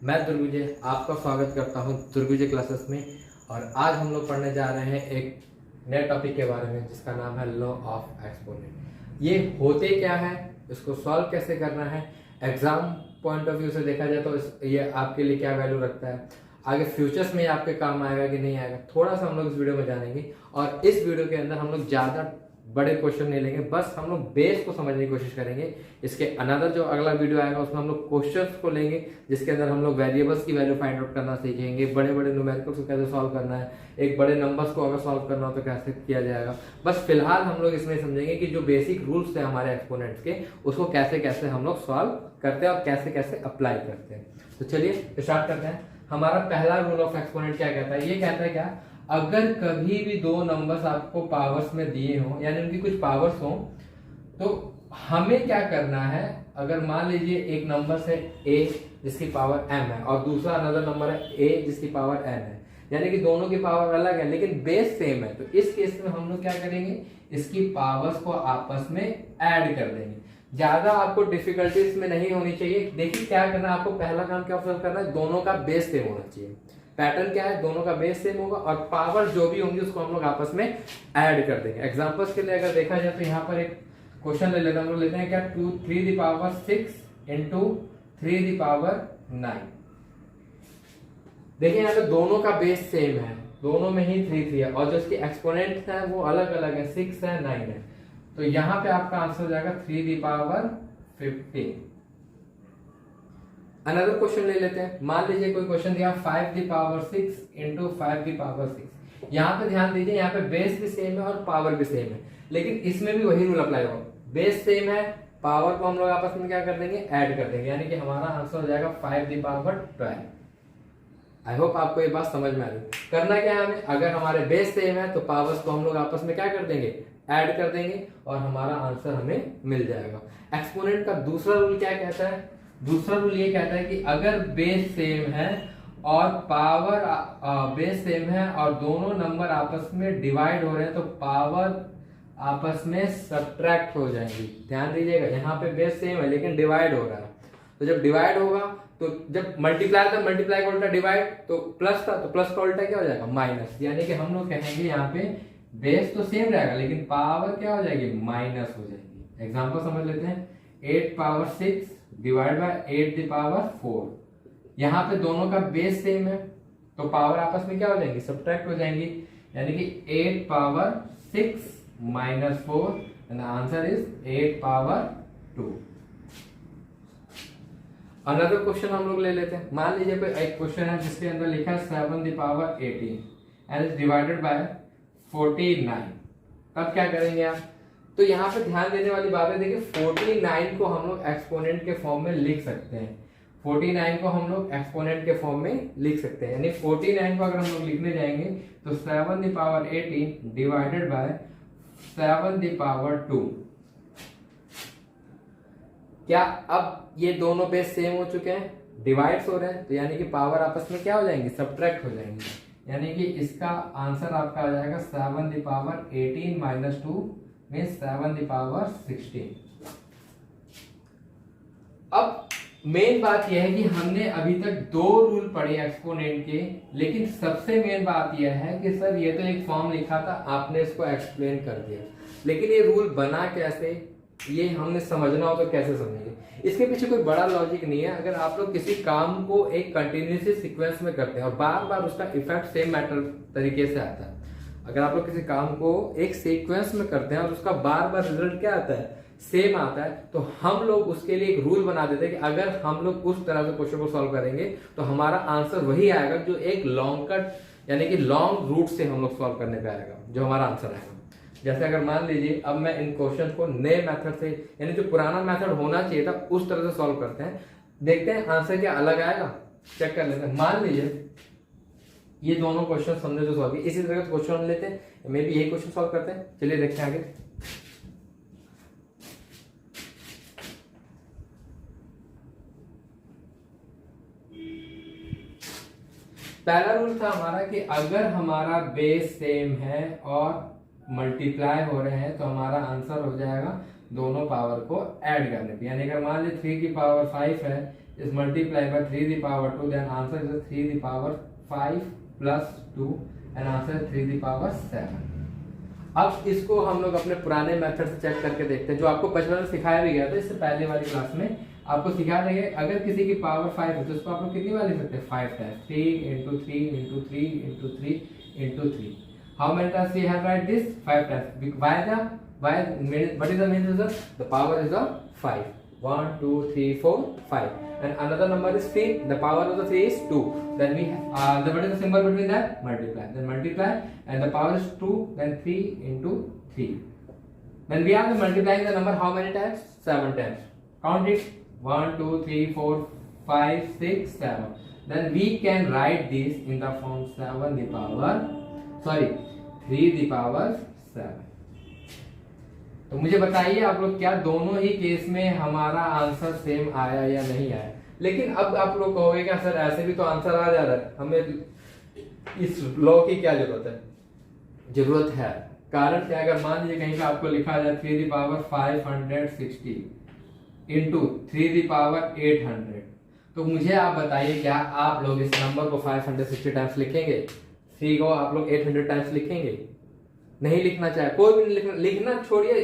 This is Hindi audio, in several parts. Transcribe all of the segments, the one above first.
मैं दुर्विजय आपका स्वागत करता हूं दुर्विजय क्लासेस में। और आज हम लोग पढ़ने जा रहे हैं एक नए टॉपिक के बारे में जिसका नाम है लॉ ऑफ एक्सपोनेंट। ये होते क्या है, इसको सॉल्व कैसे करना है, एग्जाम पॉइंट ऑफ व्यू से देखा जाए तो ये आपके लिए क्या वैल्यू रखता है, आगे फ्यूचर्स में आपके काम आएगा कि नहीं आएगा, थोड़ा सा हम लोग इस वीडियो में जानेंगे। और इस वीडियो के अंदर हम लोग ज़्यादा बड़े क्वेश्चन नहीं लेंगे, बस हम लोग बेस को समझने की कोशिश करेंगे। इसके अनदर जो अगला वीडियो आएगा उसमें हम लोग क्वेश्चंस को लेंगे जिसके अंदर हम लोग वेरिएबल्स की वैल्यू फाइंड आउट करना सीखेंगे, बड़े बड़े न्यूमेरिकल्स को कैसे सॉल्व करना है, एक बड़े नंबर्स को अगर सॉल्व करना हो तो कैसे किया जाएगा। बस फिलहाल हम लोग इसमें समझेंगे कि जो बेसिक रूल्स है हमारे एक्सपोनेंट्स के उसको कैसे कैसे हम लोग सॉल्व करते हैं और कैसे कैसे अप्लाई करते हैं। तो चलिए स्टार्ट करते हैं। हमारा पहला रूल ऑफ एक्सपोनेंट क्या कहता है, ये कहता है क्या, अगर कभी भी दो नंबर्स आपको पावर्स में दिए हों यानी उनकी कुछ पावर्स हों तो हमें क्या करना है। अगर मान लीजिए एक नंबर है a जिसकी पावर m है और दूसरा अनदर नंबर है a जिसकी पावर n है, यानी कि दोनों की पावर अलग है लेकिन बेस सेम है, तो इस केस में हम लोग क्या करेंगे, इसकी पावर्स को आपस में ऐड कर देंगे। ज्यादा आपको डिफिकल्टीज में नहीं होनी चाहिए। देखिए क्या करना है, आपको पहला काम क्या ऑब्जर्व करना है, दोनों का बेस सेम होना चाहिए। पैटर्न क्या है, दोनों का बेस सेम होगा और पावर जो भी होंगी उसको हम लोग आपस में ऐड कर देंगे। एग्जांपल्स के लिए अगर देखा जाए तो यहाँ पर एक क्वेश्चन ले लेते हैं, हम लोग लेते हैं क्या, 3 the power 6 into 3 the power 9। देखिए यहाँ पे दोनों का बेस सेम है, दोनों में ही 3 है और जो इसके एक्सपोनेंट है वो अलग अलग है, 6 है 9 है। तो यहाँ पे आपका आंसर हो जाएगा 3 दी पावर 15। अनदर क्वेश्चन ले लेते हैं। मान लीजिए कोई क्वेश्चन दिया 5 the power 6 into 5 the power 6। यहाँ पे ध्यान दीजिए, यहाँ पे बेस भी सेम है और पावर भी सेम है, लेकिन इसमें भी वही रूल अप्लाई होगा। बेस सेम है, पावर को हम लोग आपस में क्या कर देंगे, ऐड कर देंगे, यानी कि हमारा आंसर हो जाएगा 5 दी पावर 12। आई होप आपको ये बात समझ में आ रही है। करना क्या है हमें, अगर हमारे बेस सेम है तो पावर्स को हम लोग आपस में क्या कर देंगे, ऐड कर देंगे और हमारा आंसर हमें मिल जाएगा। एक्सपोनेंट का दूसरा रूल क्या कहता है, दूसरा रूल ये कहता है कि अगर बेस सेम है और पावर बेस सेम है और दोनों नंबर आपस में डिवाइड हो रहे हैं तो पावर आपस में सब्ट्रैक्ट हो जाएंगी। ध्यान दीजिएगा, यहाँ पे बेस सेम है लेकिन डिवाइड हो रहा है, तो जब डिवाइड होगा तो जब मल्टीप्लाई था मल्टीप्लाई का उल्टा डिवाइड, तो प्लस था तो प्लस का उल्टा क्या हो जाएगा, माइनस। यानी कि हम लोग कहेंगे यहाँ पे बेस तो सेम रहेगा लेकिन पावर क्या हो जाएगी, माइनस हो जाएगी। एग्जाम्पल समझ लेते हैं, 8 power 6 divide by 8 the power 4। यहाँ पे दोनों का बेस सेम है तो पावर आपस में क्या हो जाएंगी, सब्ट्रैक्ट हो जाएंगी, यानी कि 8 power 6 minus 4 and answer is 8 power 2। Another question हम लोग ले लेते हैं। मान लीजिए कोई एक क्वेश्चन है जिसके अंदर लिखा है 7 the power 18 and is divided by 49। तब क्या करेंगे आप, तो यहाँ पे ध्यान देने वाली बात है, देखिए 49 को हम लोग एक्सपोनेंट के फॉर्म में लिख सकते हैं। 49 को हम लोग एक्सपोनेंट के फॉर्म में लिख सकते हैं, यानी 49 को अगर हम लोग लिखने जाएंगे तो 7 the power 18 divided by 7 the power 2। क्या अब ये दोनों बेस सेम हो चुके हैं, डिवाइड्स हो रहे हैं, तो यानी कि पावर आपस में क्या हो जाएंगी, सब्ट्रैक्ट हो जाएंगी, यानी कि इसका आंसर आपका आ जाएगा 7 the power 18 minus 2 means 7 the power 16। अब मेन बात यह है कि हमने अभी तक दो रूल पढ़े एक्सपोनेंट के, लेकिन सबसे मेन बात यह है कि सर ये तो एक फॉर्म लिखा था, आपने इसको एक्सप्लेन कर दिया, लेकिन ये रूल बना कैसे, ये हमने समझना हो तो कैसे समझेंगे। इसके पीछे कोई बड़ा लॉजिक नहीं है। अगर आप लोग किसी काम को एक कंटिन्यूस सीक्वेंस में करते हैं और बार बार उसका इफेक्ट सेम मैटर तरीके से आता है, अगर आप लोग किसी काम को एक सीक्वेंस में करते हैं और उसका बार बार रिजल्ट क्या आता है, सेम आता है, तो हम लोग उसके लिए एक रूल बना देते हैं कि अगर हम लोग उस तरह से क्वेश्चन को सॉल्व करेंगे तो हमारा आंसर वही आएगा जो एक लॉन्ग कट यानी कि लॉन्ग रूट से हम लोग सॉल्व करने पे आएगा, जो हमारा आंसर आएगा। जैसे अगर मान लीजिए अब मैं इन क्वेश्चन को नए मेथड से यानी जो पुराना मेथड होना चाहिए था उस तरह से सॉल्व करते हैं, देखते हैं आंसर क्या अलग आएगा, चेक कर लेते हैं। मान लीजिए ये दोनों क्वेश्चन हमने जो सॉल्व किए, इसी तरह का क्वेश्चन लेते हैं, मे बी यही क्वेश्चन सॉल्व करते हैं। चलिए देखते हैं आगे। पहला रूल था हमारा कि अगर हमारा बेस सेम है और मल्टीप्लाई हो रहे हैं तो हमारा आंसर हो जाएगा दोनों पावर को ऐड करने पे। यानी अगर मान लीजिए 3 की पावर 5 है is multiplied by 3 the power 2, then answer is 3 the power 5 plus 2 and answer is 3 the power 7. अब इसको हम लोग अपने पुराने मेथड से चेक करके देखते हैं, जो आपको बचपन में सिखाया भी गया था। इससे पहले वाली क्लास में आपको सिखा देंगे, अगर किसी की पावर 5 है तो उसको आप लोग कितनी बार लिख सकते हैं? 5 times, 3 into 3 into 3 into 3 into 3. How many times we have write this? 5 times. What is the main result? The power is of 5. 1, 2, 3, 4, 5. And another number is 3. The power of the 3 is 2. Then we what is the symbol between that? Multiply. Then multiply, and the power is 2. Then 3 into 3. When we are multiplying the number, how many times? 7 times. Count it. 1, 2, 3, 4, 5, 6, 7. Then we can write this in the form 3 the power 7. तो मुझे बताइए आप लोग, क्या दोनों ही केस में हमारा आंसर सेम आया या नहीं आया? लेकिन अब आप लोग कहोगे क्या सर ऐसे भी तो आंसर आ जा रहा है, हमें इस लॉ की क्या जरूरत है? जरूरत है। कारण क्या? अगर मान लीजिए कहीं पे आपको लिखा जाए 3 the power 560 into 3 the power 800, तो मुझे आप बताइए क्या आप लोग इस नंबर को 560 टाइम्स लिखेंगे? 3 को आप लोग 800 टाइम्स लिखेंगे? नहीं लिखना चाहे, कोई भी नहीं लिखना छोड़िए,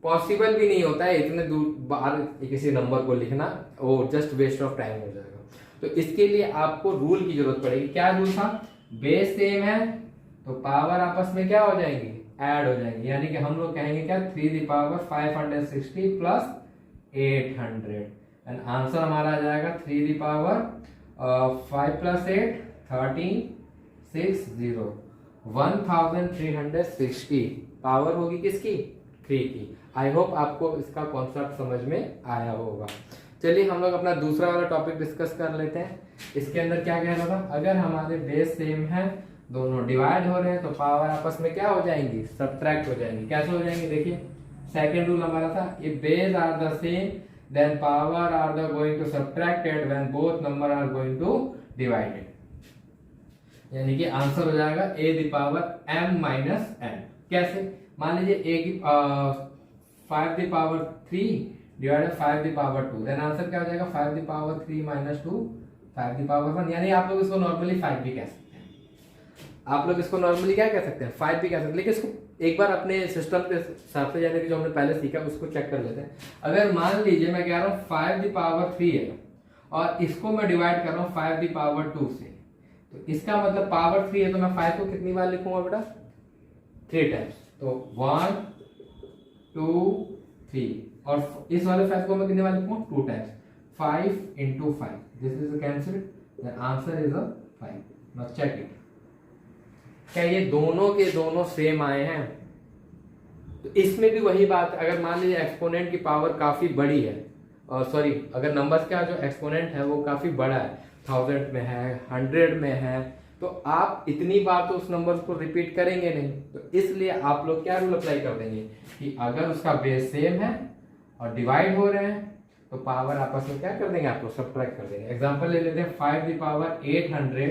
पॉसिबल भी नहीं होता है इतने दूर बाहर किसी नंबर को लिखना, वो जस्ट वेस्ट ऑफ टाइम हो जाएगा। तो इसके लिए आपको रूल की जरूरत पड़ेगी। क्या रूल था? बेस सेम है तो पावर आपस में क्या हो जाएंगी? ऐड हो जाएंगी। यानी कि हम लोग कहेंगे क्या? 3 the power 560 plus 800 and answer हमारा आ जाएगा 3 the power 5 plus 8 13 60 1360 पावर होगी किसकी? 3 की। आई होप आपको इसका कॉन्सेप्ट समझ में आया होगा। चलिए हम लोग अपना दूसरा वाला टॉपिक डिस्कस कर लेते हैं। इसके अंदर क्या कह रहा था? अगर हमारे बेस सेम है, दोनों डिवाइड हो रहे हैं, तो पावर आपस में क्या हो जाएंगी? सब्ट्रैक्ट हो जाएंगी। कैसे हो जाएंगी? देखिए सेकेंड रूल हमारा था, ये base are the same then power are the going to subtracted when both number are going to divided. यानी कि आंसर हो जाएगा a the power m minus n। कैसे? मान लीजिए a की 5 the power 3 divided 5 the power 2, then answer क्या हो जाएगा? 5 the power 3 minus 2 5 the power 1। यानी आप लोग इसको नॉर्मली 5 भी कह सकते हैं, आप लोग इसको नॉर्मली क्या कह सकते हैं? 5 भी कह सकते हैं। लेकिन इसको एक बार अपने सिस्टम के हिसाब से, यानी कि जो हमने पहले सीखा उसको चेक कर लेते हैं। अगर मान लीजिए मैं कह रहा हूँ 5 the power 3 है और इसको मैं डिवाइड कर रहा हूँ 5 the power 2 से, तो इसका मतलब पावर 3 है तो मैं 5 को कितनी बार लिखूंगा बेटा? 3 टाइम्स। तो 1 2 3, और इस वाले 5 को मैं कितनी बार लिखूंगा? 2 times. 5 into 5, this is cancelled, the answer is 5। Now check it, क्या ये दोनों के दोनों सेम आए हैं? तो इसमें भी वही बात, अगर मान लीजिए एक्सपोनेंट की पावर काफी बड़ी है, और सॉरी अगर नंबर्स का जो एक्सपोनेंट है वो काफी बड़ा है, 1000 में है, 100 में है, तो आप इतनी बार तो उस नंबर को रिपीट करेंगे नहीं। तो इसलिए आप लोग क्या रूल अप्लाई कर देंगे कि अगर उसका बेस सेम है और डिवाइड हो रहे हैं तो पावर आपस में क्या कर देंगे? आप लोग सब्ट्रैक्ट कर देंगे। एग्जांपल ले लेते हैं 5 the power 800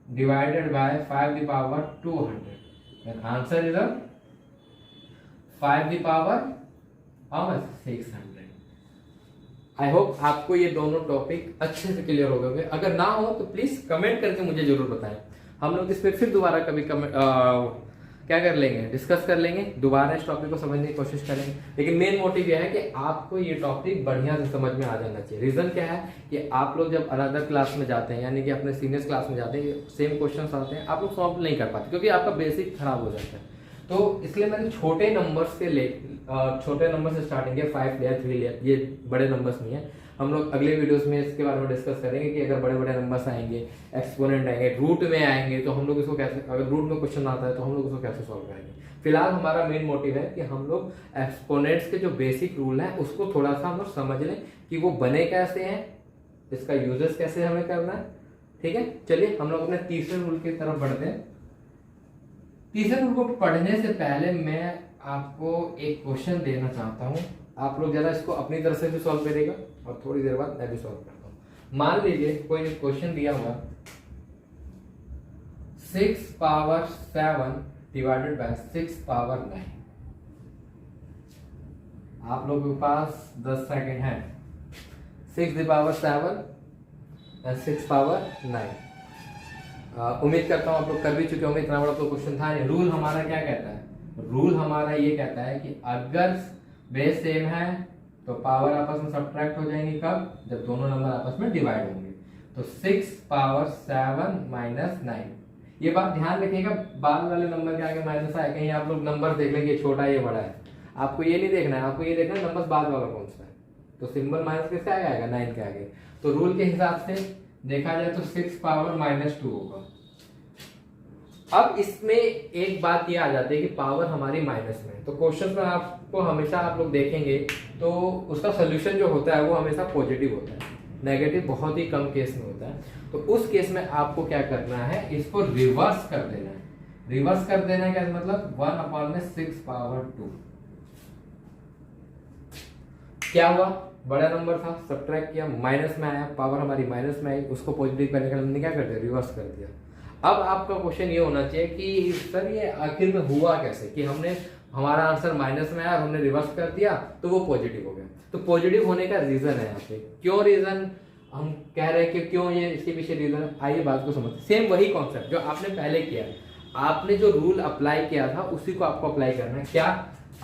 divided by 5 the power 200, then answer is 5 the power how much? 600। I hope आपको ये दोनों टॉपिक अच्छे से क्लियर हो गए। अगर ना हो तो प्लीज कमेंट करके मुझे जरूर बताएं, हम लोग इस पर फिर दोबारा कभी क्या कर लेंगे? डिस्कस कर लेंगे, दोबारा इस टॉपिक को समझने की कोशिश करेंगे। लेकिन मेन मोटिव यह है कि आपको ये टॉपिक बढ़िया से समझ में आ जाना चाहिए। रीजन क्या है कि आप लोग जब अनदर क्लास में जाते हैं, यानी कि अपने सीनियर्स क्लास में जाते हैं, सेम क्वेश्चन आते हैं, आप लोग सॉल्व नहीं कर पाते क्योंकि आपका बेसिक खराब हो जाता है। तो इसलिए मैंने छोटे नंबर से स्टार्टिंग किया, 5 लिया, 3 लिया, ये बड़े नंबर्स नहीं है। हम लोग अगले वीडियोस में इसके बारे में डिस्कस करेंगे कि अगर बड़े बड़े नंबर्स आएंगे, एक्सपोनेंट आएंगे, रूट में आएंगे, तो हम लोग इसको कैसे, अगर रूट में क्वेश्चन आता है तो हम लोग इसको कैसे सॉल्व करेंगे। फिलहाल हमारा मेन मोटिव है कि हम लोग एक्सपोनेंट्स के जो बेसिक रूल है उसको थोड़ा सा हम लोग समझ लें कि वो बने कैसे हैं, इसका यूजेस कैसे हमें करना है। ठीक है, चलिए हम लोग अपने तीसरे रूल की तरफ बढ़ते हैं। तीसरे रूल को पढ़ने से पहले मैं आपको एक क्वेश्चन देना चाहता हूं, आप लोग जरा इसको अपनी तरफ से भी सॉल्व करेगा और थोड़ी देर बाद मैं भी सॉल्व करता हूं। मान लीजिए कोई क्वेश्चन दिया हुआ 6 power 7 डिवाइडेड बाय 6 power 9। आप लोगों के पास 10 सेकेंड है। 6 पावर 7 एंड 6 पावर 9। उम्मीद करता हूँ आप लोग कर भी चुके होंगे, इतना बड़ा तो क्वेश्चन था नहीं। रूल हमारा क्या कहता है? रूल हमारा ये कहता है कि अगर बेस सेम है तो पावर आपस में सब्ट्रैक्ट हो जाएंगे। कब? जब दोनों नंबर आपस में डिवाइड होंगे। तो 6 पावर 7 माइनस 9, ये बात ध्यान रखिएगा, बाद वाले नंबर के आगे माइनस आए, कहीं आप लोग नंबर देख लेंगे छोटा ये बड़ा है, आपको ये नहीं देखना है, आपको ये देखना है नंबर बाद वाला कौन सा है। तो सिंबल माइनस किसके आगे आएगा? 9 के आगे। तो रूल के हिसाब से देखा जाए तो 6 पावर माइनस 2 होगा। अब इसमें एक बात ये आ जाती है कि पावर हमारी माइनस में, तो क्वेश्चन में आपको हमेशा आप लोग देखेंगे तो उसका सोल्यूशन जो होता है वो हमेशा पॉजिटिव होता है, नेगेटिव बहुत ही कम केस में होता है। तो उस केस में आपको क्या करना है, इसको रिवर्स कर देना है। रिवर्स कर देना है क्या मतलब? 1/6 पावर 2। क्या हुआ? बड़ा नंबर था, सब्ट्रैक्ट किया, माइनस में आया, पावर हमारी माइनस में आई, उसको पॉजिटिव करने का हमने क्या कर दिया? रिवर्स कर दिया। अब आपका क्वेश्चन ये होना चाहिए कि सर ये आखिर में हुआ कैसे कि हमने हमारा आंसर माइनस में आया और हमने रिवर्स कर दिया तो वो पॉजिटिव हो गया। तो पॉजिटिव होने का रीजन है यहाँ पे, क्यों रीजन हम कह रहे हैं कि क्यों ये इसके पीछे रीजन है, आइए बात को समझते। सेम वही कॉन्सेप्ट जो आपने पहले किया, आपने जो रूल अप्लाई किया था उसी को आपको अप्लाई करना है। क्या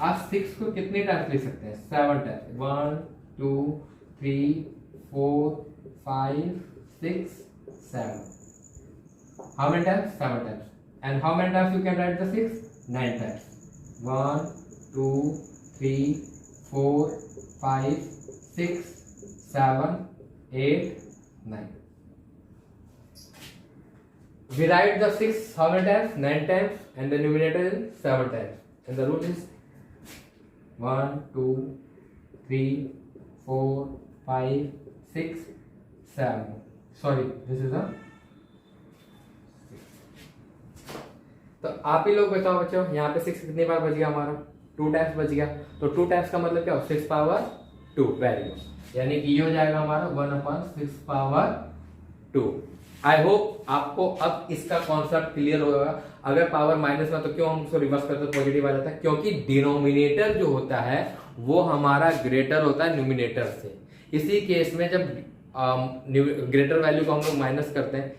आप 6 को कितने टाइम्स लिख सकते हैं? 7 times. 1 2 3 4 5 6 7। How many times? 7 times. And how many times you can write the 6? 9 times. 1 2 3 4 5 6 7 8 9. We write the 6 how many times? 9 times, and the numerator is 7 times. And the rule is 1 2 3 4 5 6 7. Sorry, this is a, तो आप ही लोग बताओ बच्चों, यहाँ पे 6 कितनी बार बच गया हमारा? 2 टाइम्स बच गया। तो 2 टाइम्स का मतलब क्या हो? 6 पावर 2। वेरी गुड, यानी कि ये हो जाएगा हमारा 1/6 पावर 2। आई होप आपको अब इसका कॉन्सेप्ट क्लियर होगा। अगर पावर माइनस में तो क्यों हम उसको रिवर्स करते तो पॉजिटिव आ जाता है? क्योंकि डिनोमिनेटर जो होता है वो हमारा ग्रेटर होता है न्यूमिनेटर से। इसी केस में जब ग्रेटर वैल्यू को हम लोग माइनस करते हैं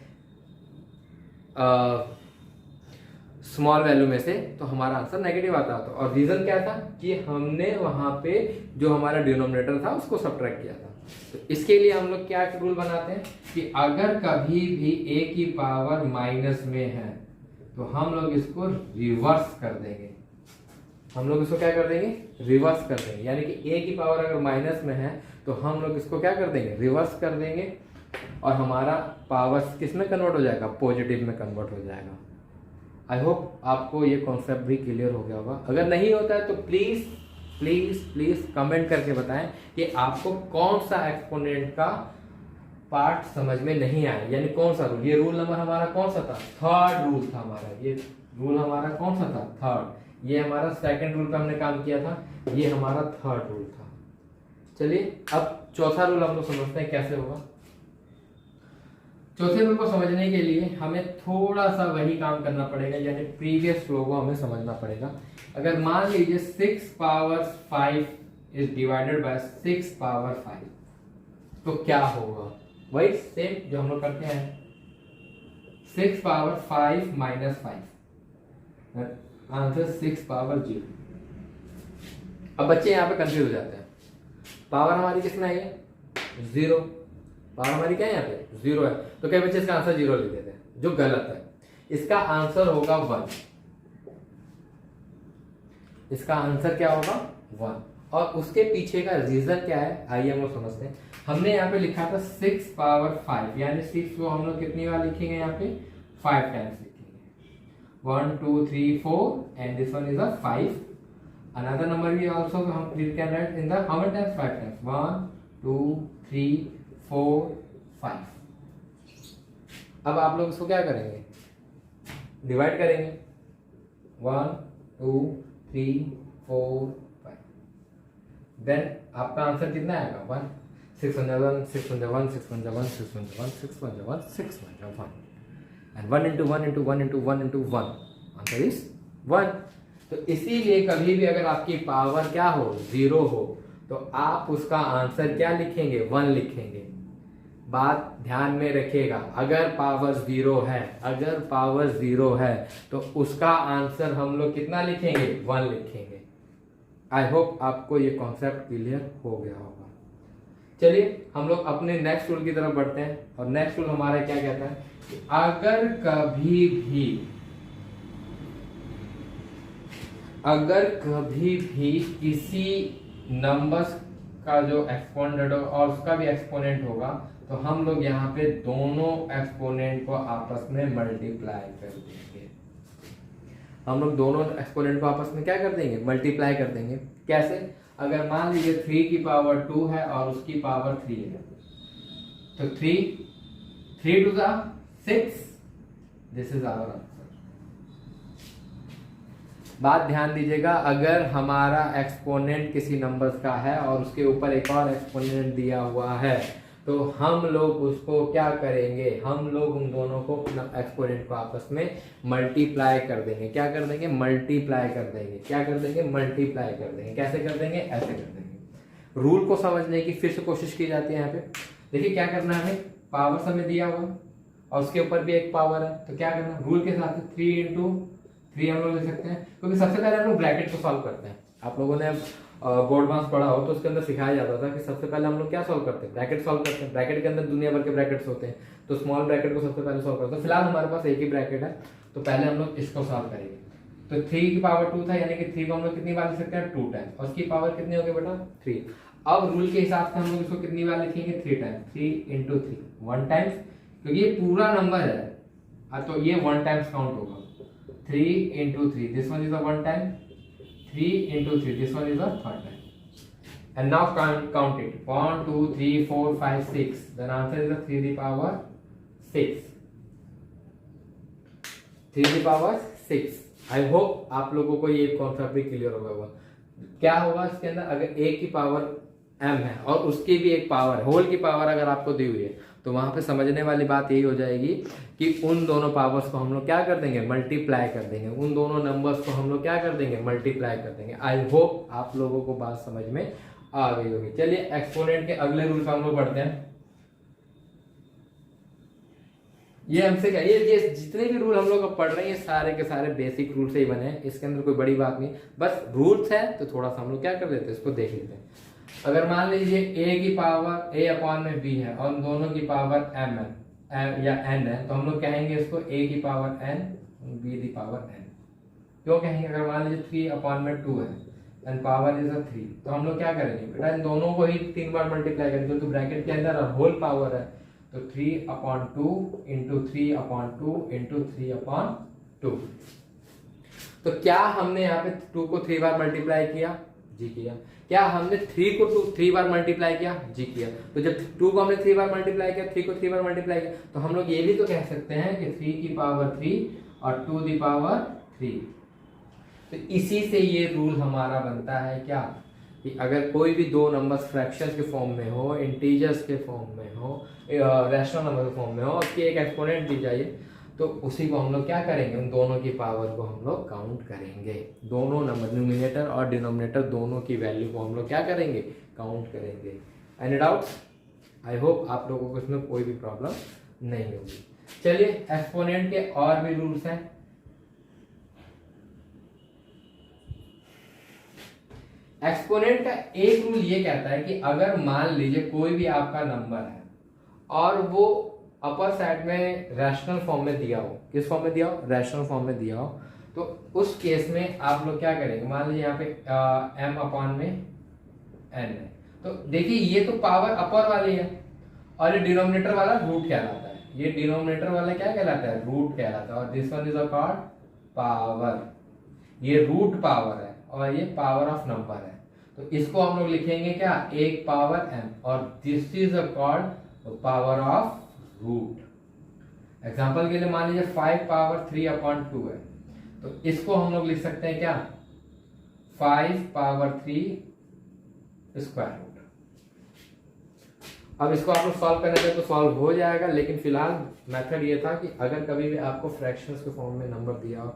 स्मॉल वैल्यू में से, तो हमारा आंसर नेगेटिव आता था। और रीजन क्या था कि हमने वहां पे जो हमारा डिनोमिनेटर था उसको सब्ट्रैक्ट किया था। तो इसके लिए हम लोग क्या रूल बनाते हैं कि अगर कभी भी a की पावर माइनस में है तो हम लोग इसको रिवर्स कर देंगे। हम लोग इसको क्या कर देंगे? रिवर्स कर देंगे। यानी कि a की पावर अगर माइनस में है तो हम लोग इसको क्या कर देंगे? रिवर्स कर देंगे, और हमारा पावर किस में कन्वर्ट हो जाएगा? पॉजिटिव में कन्वर्ट हो जाएगा। आई होप आपको ये कॉन्सेप्ट भी क्लियर हो गया होगा। अगर नहीं होता है तो प्लीज प्लीज प्लीज कमेंट करके बताएं कि आपको कौन सा एक्सपोनेंट का पार्ट समझ में नहीं आया, यानी कौन सा रूल। ये रूल नंबर हमारा कौन सा था? 3rd रूल था हमारा। ये रूल हमारा कौन सा था? 3rd। ये हमारा 2nd रूल का हमने काम किया था, ये हमारा 3rd रूल था। चलिए अब 4था रूल हम लोग समझते हैं कैसे होगा। चौथे रूल को समझने के लिए हमें थोड़ा सा वही काम करना पड़ेगा, यानी प्रीवियस फ्लो को हमें समझना पड़ेगा। अगर मान लीजिए 6 power 5 is divided by 6 power 5, तो क्या होगा? वही सेम जो हम लोग करते हैं, 6 पावर 5 माइनस 5, आंसर 6 पावर 0। अब बच्चे यहाँ पे कंफ्यूज हो जाते हैं। पावर हमारी किसमें आई है? 0। पावर हमारी क्या है? यहाँ पे 0 है। तो कई बच्चे इसका आंसर 0 लिख देते हैं, जो गलत है। इसका आंसर होगा 1। इसका आंसर क्या होगा? 1। और उसके पीछे का रीजन क्या है, आइए हम लोग समझते हैं। हमने यहाँ पे लिखा था 6 पावर 5, यानी 6 को हम लोग कितनी बार लिखेंगे? यहाँ पे 5 टाइम्स लिखेंगे। 1 2 3 4 and this one is a 5। Another number भी आल्सो हम can write in the how many times? 5 times. 1 2 3 4 5। अब आप लोग इसको क्या करेंगे? डिवाइड करेंगे। 1 2 3 4 5। देन आपका आंसर कितना आएगा? 1। 6 1 1 6 1 1 6 1 1 6 1 1 6 1 1 6 1 1 and 1 into 1 into 1 into 1 into 1, answer is 1। तो इसीलिए कभी भी अगर आपकी पावर क्या हो? 0 हो, तो आप उसका आंसर क्या लिखेंगे, 1 लिखेंगे। बात ध्यान में रखिएगा, अगर पावर 0 है, अगर पावर 0 है तो उसका आंसर हम लोग कितना लिखेंगे, 1 लिखेंगे। आई होप आपको ये कॉन्सेप्ट क्लियर हो गया होगा। चलिए हम लोग अपने नेक्स्ट रूल की तरफ बढ़ते हैं, और नेक्स्ट रूल हमारा क्या कहता है कि अगर कभी भी किसी नंबर्स का जो एक्सपोनेंट हो और उसका भी एक्सपोनेंट होगा, तो हम लोग यहाँ पे दोनों एक्सपोनेंट को आपस में मल्टीप्लाई कर देंगे। हम लोग दोनों एक्सपोनेंट को आपस में क्या कर देंगे, मल्टीप्लाई कर देंगे। कैसे, अगर मान लीजिए 3 की पावर 2 है और उसकी पावर 3 है, तो 3 to the 6, this is our answer. बात ध्यान दीजिएगा, अगर हमारा एक्सपोनेंट किसी नंबर्स का है और उसके ऊपर एक और एक्सपोनेंट दिया हुआ है, तो हम लोग उसको क्या करेंगे, हम लोग उन दोनों को एक्सपोनेंट को आपस में मल्टीप्लाई कर देंगे। क्या कर देंगे, मल्टीप्लाई कर देंगे। क्या कर देंगे, मल्टीप्लाई कर देंगे। कैसे कर देंगे, ऐसे कर देंगे। रूल को समझने की फिर से कोशिश की जाती है। यहाँ पे देखिए क्या करना है, पावर हमें दिया हुआ और उसके ऊपर भी एक पावर है, तो क्या करना, रूल के साथ 3 into 3 हम लोग ले सकते हैं, क्योंकि सबसे पहले हम लोग ब्रैकेट को सॉल्व करते हैं। आप लोगों ने बोर्ड मास पढ़ा हो तो उसके अंदर सिखाया जाता था कि सबसे पहले हम लोग क्या सॉल्व करते हैं, ब्रैकेट सॉल्व करते हैं। ब्रैकेट के अंदर दुनिया भर के ब्रैकेट्स होते हैं, तो स्मॉल ब्रैकेट को सबसे पहले सॉल्व करते हैं। फिलहाल हमारे पास एक ही ब्रैकेट है, तो पहले हम लोग इसको सॉल्व करेंगे। तो 3 की पावर 2 था, यानी कि 3 को हम लोग कितनी बार लिख सकते हैं, 2 टाइम्स, और उसकी पावर कितनी होगी बेटा, 3। अब रूल के हिसाब से हम लोग इसको कितनी बार लिखेंगे, 3 टाइम्स। 3 into 3 1 टाइम्स, क्योंकि ये पूरा नंबर है तो ये 1 टाइम्स काउंट होगा। 3 into 3, this one is a 1 time. 3 into 3, this one is a 3rd time. And now count it. 1 2 3 4 5 6. Then answer is a 3 to the power 6. 3 to the power 6. I hope आप लोगों को ये कॉन्सेप्ट भी क्लियर हो गया होगा। क्या होगा इसके अंदर, अगर a की पावर m है और उसकी भी एक पावर, होल की पावर अगर आपको दी हुई है, तो वहां पे समझने वाली बात यही हो जाएगी कि उन दोनों पावर्स को हम लोग क्या कर देंगे, मल्टीप्लाई कर देंगे। उन दोनों नंबर्स को हम लोग क्या कर देंगे, मल्टीप्लाई कर देंगे। आई होप आप लोगों को बात समझ में आ गई होगी। चलिए एक्सपोनेंट के अगले रूल हम लोग पढ़ते हैं। ये हमसे क्या, ये जितने भी रूल हम लोग पढ़ रहे हैं, ये सारे के सारे बेसिक रूल से ही बने हैं। इसके अंदर कोई बड़ी बात नहीं, बस रूल्स है तो थोड़ा सा हम लोग क्या कर देते हैं, इसको देख लेते हैं। अगर मान लीजिए a की पावर a अपॉन में b है और दोनों की पावर m है या n है, तो हम लोग कहेंगे इसको a की पावर n b की पावर n। क्यों कहेंगे, अगर मान लीजिए 3 अपॉन में 2 है एंड पावर इज 3, तो हम लोग क्या करेंगे बेटा, इन दोनों को ही 3 बार मल्टीप्लाई करेंगे, क्योंकि ब्रैकेट के अंदर होल पावर है। तो 3 upon 2 into 3 upon 2 into 3 upon 2। तो क्या हमने यहाँ पे 2 को 3 बार मल्टीप्लाई किया, जी किया। क्या हमने 3 को 3 बार मल्टीप्लाई किया, जी किया। तो जब 2 को हमने 3 बार मल्टीप्लाई किया, 3 को 3 बार मल्टीप्लाई किया, तो हम लोग ये भी तो कह सकते हैं कि 3 की पावर 3 और 2 की पावर 3। तो इसी से ये रूल हमारा बनता है क्या, कि अगर कोई भी दो नंबर्स फ्रैक्शंस के फॉर्म में हो, इंटीजर्स के फॉर्म में हो, रैशनल नंबर के फॉर्म में हो, उसकी एक एक्सपोनेंट दी जाए, तो उसी को हम लोग क्या करेंगे, उन दोनों की पावर को हम लोग काउंट करेंगे। दोनों नंबर, न्यूमिनेटर और डिनोमिनेटर, दोनों की वैल्यू को हम लोग क्या करेंगे, काउंट करेंगे। Any doubts? आई होप आप लोगों को इसमें कोई भी प्रॉब्लम नहीं होगी। चलिए एक्सपोनेंट के और भी रूल्स हैं। एक्सपोनेंट का एक रूल ये कहता है कि अगर मान लीजिए कोई भी आपका नंबर है और वो अपर साइड में रैशनल फॉर्म में दिया हो, किस फॉर्म में दिया हो, रैशनल फॉर्म में दिया हो, तो उस केस में आप लोग क्या करेंगे, मान लीजिए यहाँ पे m अपॉन में n है, तो देखिए ये तो पावर अपर वाली है और ये डिनोमिनेटर वाला रूट कहलाता है। ये डिनोमिनेटर वाला क्या कहलाता है, रूट कहलाता है। और this one is called power, ये रूट पावर है और ये पावर ऑफ नंबर है। तो इसको हम लोग लिखेंगे क्या, एक पावर m, और this is called power of root. Example के लिए मान लीजिए 5 पावर 3 अपॉन 2 है, तो इसको हम लोग लिख सकते हैं क्या, 5 पावर 3 स्क्वायर रूट। अब इसको आप लोग सॉल्व करने तो सॉल्व हो जाएगा, लेकिन फिलहाल मेथड ये था कि अगर कभी भी आपको फ्रैक्शंस के फॉर्म में नंबर दिया हो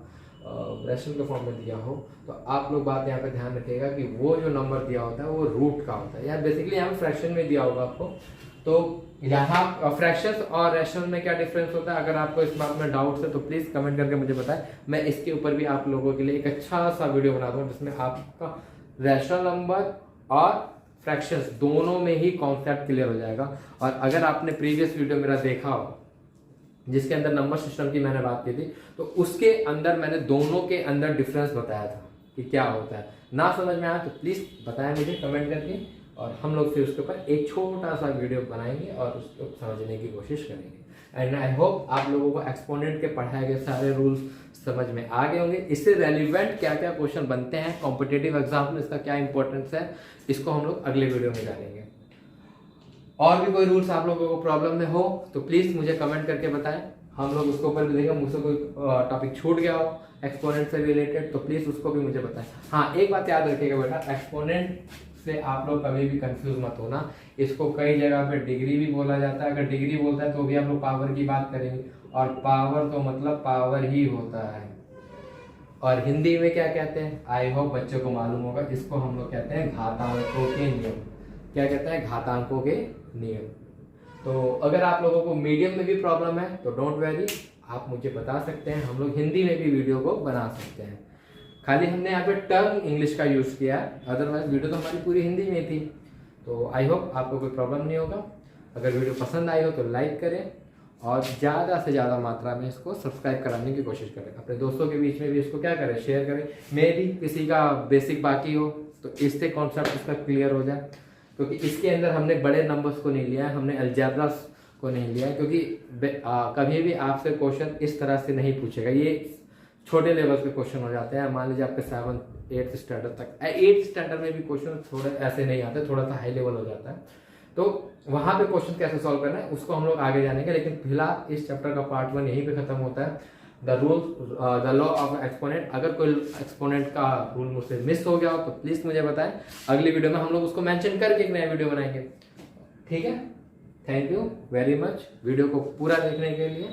रैशनल के फॉर्म में दिया हो तो आप लोग बात यहाँ पे ध्यान रखिएगा कि वो जो नंबर दिया होता है वो रूट का होता है, या बेसिकली यहाँ पे फ्रैक्शन में दिया होगा आपको। तो यहाँ फ्रैक्शंस और रैशनल में क्या डिफरेंस होता है, अगर आपको इस बात में डाउट्स है तो प्लीज़ कमेंट करके मुझे बताएं। मैं इसके ऊपर भी आप लोगों के लिए एक अच्छा सा वीडियो बना दूँ जिसमें आपका रैशनल नंबर और फ्रैक्शंस दोनों में ही कॉन्सेप्ट क्लियर हो जाएगा। और अगर आपने प्रीवियस वीडियो मेरा देखा हो जिसके अंदर नंबर सिस्टम की मैंने बात की थी, तो उसके अंदर मैंने दोनों के अंदर डिफरेंस बताया था कि क्या होता है। ना समझ में आया तो प्लीज़ बताएं मुझे कमेंट करके, और हम लोग फिर उसके ऊपर एक छोटा सा वीडियो बनाएंगे और उसको समझने की कोशिश करेंगे। एंड आई होप आप लोगों को एक्सपोनेंट के पढ़ाए गए सारे रूल्स समझ में आ गए होंगे। इससे रेलिवेंट क्या क्या क्वेश्चन बनते हैं कॉम्पिटिटिव एग्जाम में, इसका क्या इंपॉर्टेंस है, इसको हम लोग अगले वीडियो में जानेंगे। और भी कोई रूल्स आप लोगों को प्रॉब्लम में हो तो प्लीज़ मुझे कमेंट करके बताएं, हम लोग उसके ऊपर भी देखेंगे। मुझसे कोई टॉपिक छूट गया हो एक्सपोनेंट से रिलेटेड तो प्लीज़ उसको भी मुझे बताएं। हाँ, एक बात याद रखिएगा बेटा, एक्सपोनेंट से आप लोग कभी भी कंफ्यूज मत होना। इसको कई जगह पे डिग्री भी बोला जाता है, अगर डिग्री बोलता है तो भी हम लोग पावर की बात करेंगे, और पावर तो मतलब पावर ही होता है। और हिंदी में क्या कहते हैं, आई होप बच्चों को मालूम होगा, इसको हम लोग कहते हैं घातांकों के नियम। क्या कहते हैं, घातांकों के नियम। तो अगर आप लोगों को मीडियम में भी प्रॉब्लम है तो डोंट वैरी, आप मुझे बता सकते हैं, हम लोग हिंदी में भी वीडियो को बना सकते हैं। खाली हमने यहाँ पे टर्म इंग्लिश का यूज़ किया है, अदरवाइज वीडियो तो हमारी पूरी हिंदी में थी। तो आई होप आपको कोई प्रॉब्लम नहीं होगा। अगर वीडियो पसंद आई हो तो लाइक करें और ज़्यादा से ज़्यादा मात्रा में इसको सब्सक्राइब कराने की कोशिश करें। अपने दोस्तों के बीच में भी इसको क्या करें, शेयर करें। मे भी किसी का बेसिक बाकी हो तो इससे कॉन्सेप्ट इसका क्लियर हो जाए, क्योंकि इसके अंदर हमने बड़े नंबर्स को नहीं लिया है, हमने अलजेब्रास को नहीं लिया है, क्योंकि कभी भी आपसे क्वेश्चन इस तरह से नहीं पूछेगा। ये छोटे लेवल के क्वेश्चन हो जाते हैं। मान लीजिए आपके 7th 8th स्टैंडर्ड तक, 8th स्टैंडर्ड में भी क्वेश्चन थोड़े ऐसे नहीं आते, थोड़ा सा हाई लेवल हो जाता है। तो वहां पे क्वेश्चन कैसे सॉल्व करना है उसको हम लोग आगे जानेंगे, लेकिन फिलहाल इस चैप्टर का पार्ट 1 यहीं पे खत्म होता है। The law of exponent. अगर कोई एक्सपोनेंट का रूल मुझसे मिस हो गया हो तो प्लीज मुझे बताएं, अगली वीडियो में हम लोग उसको मेंशन करके एक नया वीडियो बनाएंगे। ठीक है, thank you very much video को पूरा देखने के लिए।